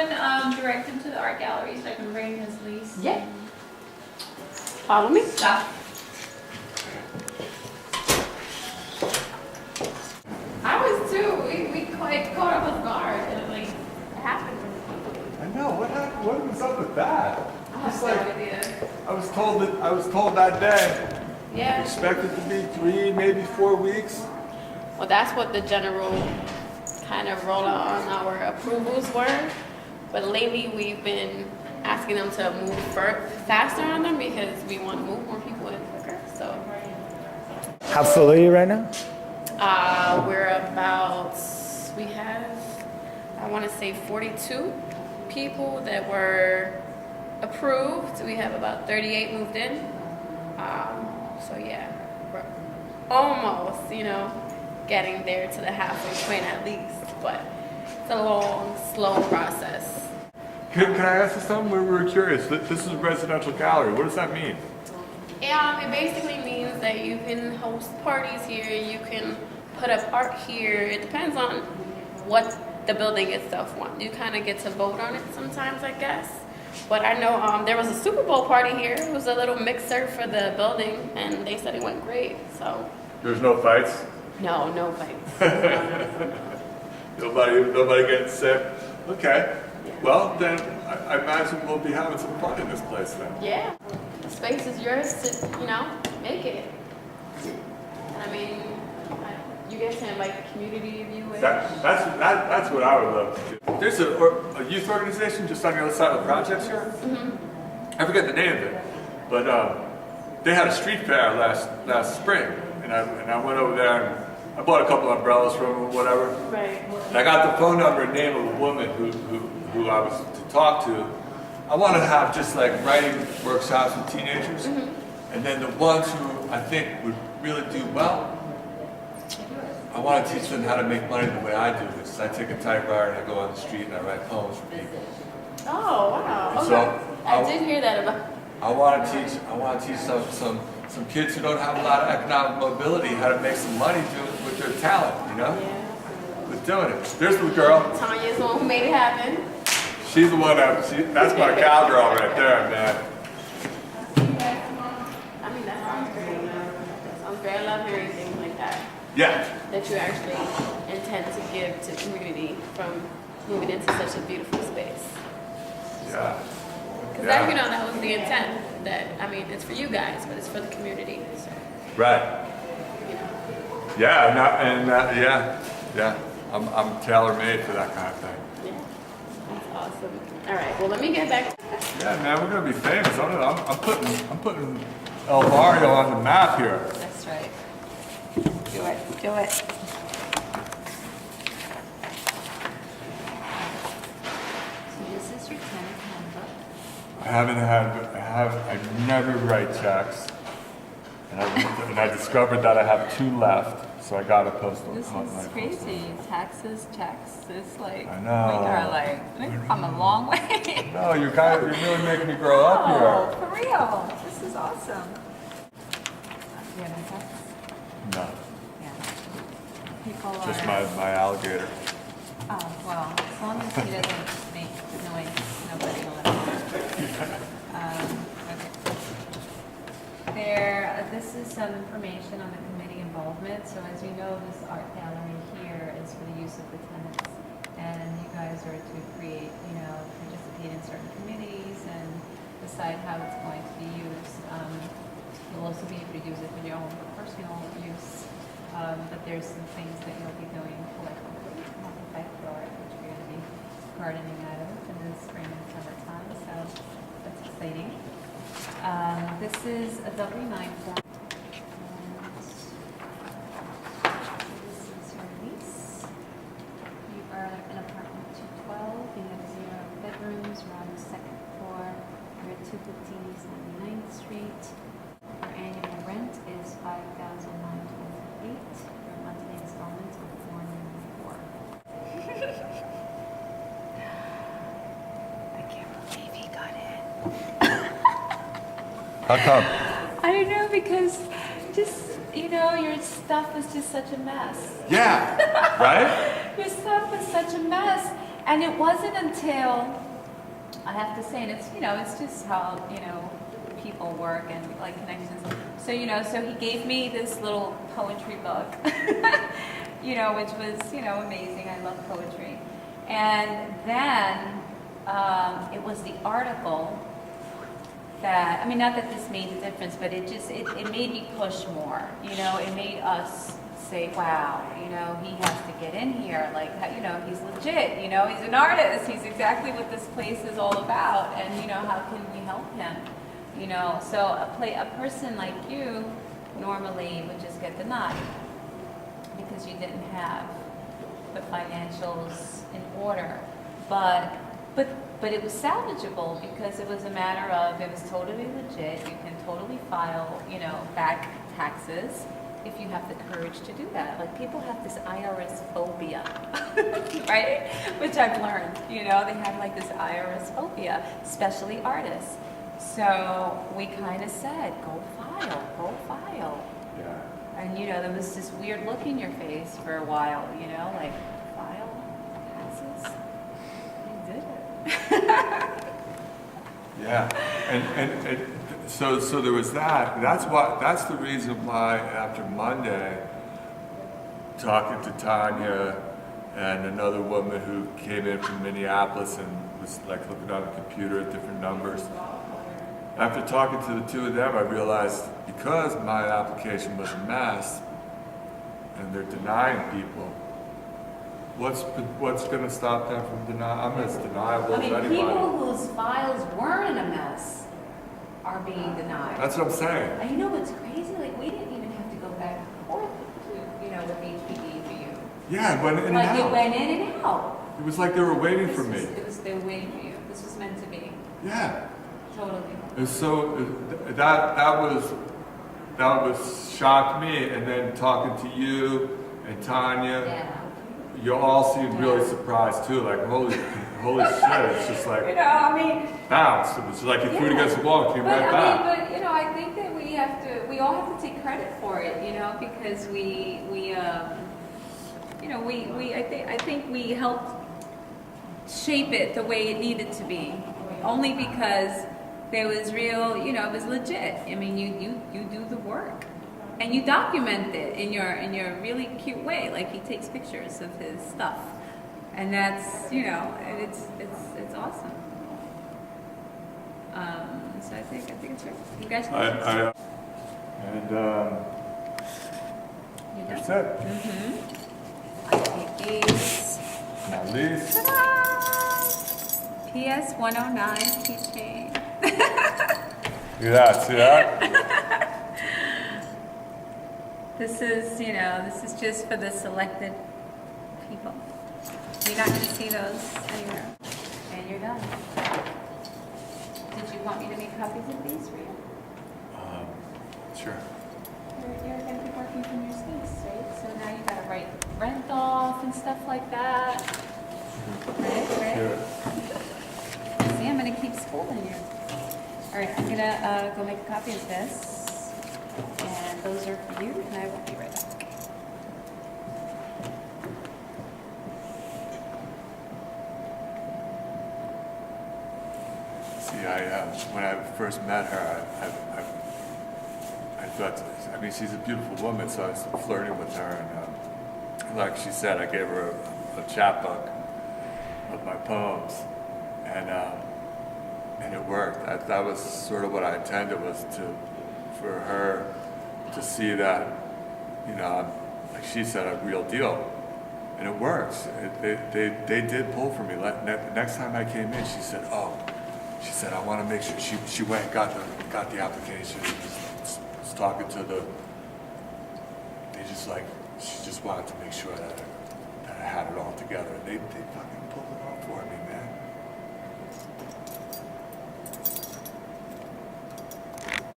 someone direct him to the art gallery so I can bring his lease? Yeah. Follow me. Stuff. I was too. We quite caught up with guard and like it happened. I know, what happened? What was up with that? I have no idea. I was told that day. Yeah. Expected to be 3, maybe 4 weeks. Well, that's what the general kind of rollout on our approvals were. But lately we've been asking them to move faster on them because we want to move more people in quicker. So How full are you right now? we have, I want to say 42 people that were approved. We have about 38 moved in. So yeah, we're almost, getting there to the halfway point at least, but it's a long, slow process. Can I ask you something? We're curious. This is a residential gallery. What does that mean? It basically means that you can host parties here, you can put up art here. It depends on what the building itself wants. You kind of get to vote on it sometimes, I guess. But I know there was a Super Bowl party here. It was a little mixer for the building, and they said it went great. So There's no fights? no fights. Nobody getting sick? Okay. Well, then I imagine we'll be having some fun in this place then. Yeah, the space is yours to make it. And I mean, you guys can invite the community if you wish. That's what I would love to do. There's a youth organization just on the other side of the projects here. Mm-hmm. I forget the name of it, but they had a street fair last spring, and I went over there and I bought a couple umbrellas from them or whatever. Right. And I got the phone number and name of a woman who I was to talk to. I want to have just like writing workshops with teenagers, and then the ones who I think would really do well, I want to teach them how to make money the way I do, which is I take a typewriter and I go on the street and I write poems for people. Oh wow. Okay. So I did hear that about. I want to teach some kids who don't have a lot of economic mobility how to make some money with their talent, Yeah. with doing it. There's the girl. Tanya's the one who made it happen. She's the one that's my cowgirl right there, man. I mean, that sounds great. That sounds great. I love hearing things like that. Yeah. That you actually intend to give to the community from moving into such a beautiful space. Yeah. Because that was the intent. That, I mean, it's for you guys, but it's for the community. So, Right. Yeah, yeah. I'm tailor-made for that kind of thing. yeah. That's awesome. All right. Well, let me get back. Yeah, man, we're gonna be famous. I'm putting El Barrio on the map here. That's right. Do it. So this is your tenant handbook. I never write checks, and I discovered that I have 2 left, so I gotta post them. This is crazy. Taxes, checks. It's like I know. we've come a long way. No, you're really making me grow up Oh, here. for real. This is awesome. Do you have any pets? No, Yeah. People are. just my alligator. Oh, well, as long as he doesn't make noise, nobody will ever. Okay. This is some information on the committee involvement. So as you know, this art gallery here is for the use of the tenants. And you guys are to create, participate in certain committees and decide how it's going to be used. You'll also be able to use it for your own personal use. But there's some things that you'll be doing collectively, like art, which we're going to be gardening out of in the spring and summertime. So that's exciting. This is a W-9 form. This is your lease. You are in apartment 212. You have 0 bedrooms. You're on the 2nd floor. You're at 215 East 99th Street. Your annual rent is $5,928. Your monthly installments are $494. I can't believe he got in. How come? I don't know, because your stuff was just such a mess. Yeah, right? Your stuff was such a mess. And it wasn't until, I have to say, and it's, it's just how, people work and like connections. So, so he gave me this little poetry book, which was, amazing. I love poetry. And then it was the article that, I mean, not that this made a difference, but it just, it made me push more, it made us say, wow, he has to get in here, like, he's legit, he's an artist, he's exactly what this place is all about, and, how can we help him, so a person like you normally would just get denied because you didn't have the financials in order, but it was salvageable because it was a matter of, it was totally legit, you can totally file, back taxes if you have the courage to do that. Like, people have this IRS phobia, right? Which I've learned, they have like this IRS phobia, especially artists. So we kind of said, go file. Yeah. And there was this weird look in your face for a while, like, file taxes? You did it. Yeah, and so there was that. That's the reason why after Monday, talking to Tanya and another woman who came in from Minneapolis and was like looking on the computer at different numbers. After talking to the two of them, I realized because my application was a mess and they're denying people, what's going to stop them from denying? I'm as deniable I as mean, anybody. people whose files weren't a mess are being denied. That's what I'm saying. And you know what's crazy? Like, we didn't even have to go back and forth, with HPD for you. Yeah, it went in and Like, out. it went in and out. It was like they were waiting for me. They were waiting for you. This was meant to be. Yeah. Totally. And so that was shocked me. And then talking to you and Tanya, Yeah. you all seemed really surprised too. Like holy shit! It's just like I mean, bounce. It was like you threw it against the wall and came right back. I think that we all have to take credit for it, because I think we helped shape it the way it needed to be, only because there was real, it was legit. I mean, you do the work, and you document it in your really cute way. Like, he takes pictures of his stuff, and that's and it's awesome. So I think it's great. Congratulations. And You're that's done. it. I take these. My lease. Ta-da! PS109 keychain. Look at that. See that? This is just for the selected people. You're not going to see those anywhere. And you're done. Did you want me to make copies of these for you? Sure. You're going to be working from your space, right? So now you got to write rent off and stuff like that. Right? Sure. See, I'm going to keep scolding you. All right, I'm going to go make a copy of this. And those are for you, and I will be right back. See, when I first met her, I thought, I mean, she's a beautiful woman, so I was flirting with her, and like she said, I gave her a chapbook of my poems, and it worked. That was sort of what I intended, was for her to see that, like she said, a real deal, and it works. They did pull for me. Next time I came in, she said, she said, I want to make sure. She went and got the application. Was talking to she just wanted to make sure that I had it all together. They fucking pulled it off for me, man.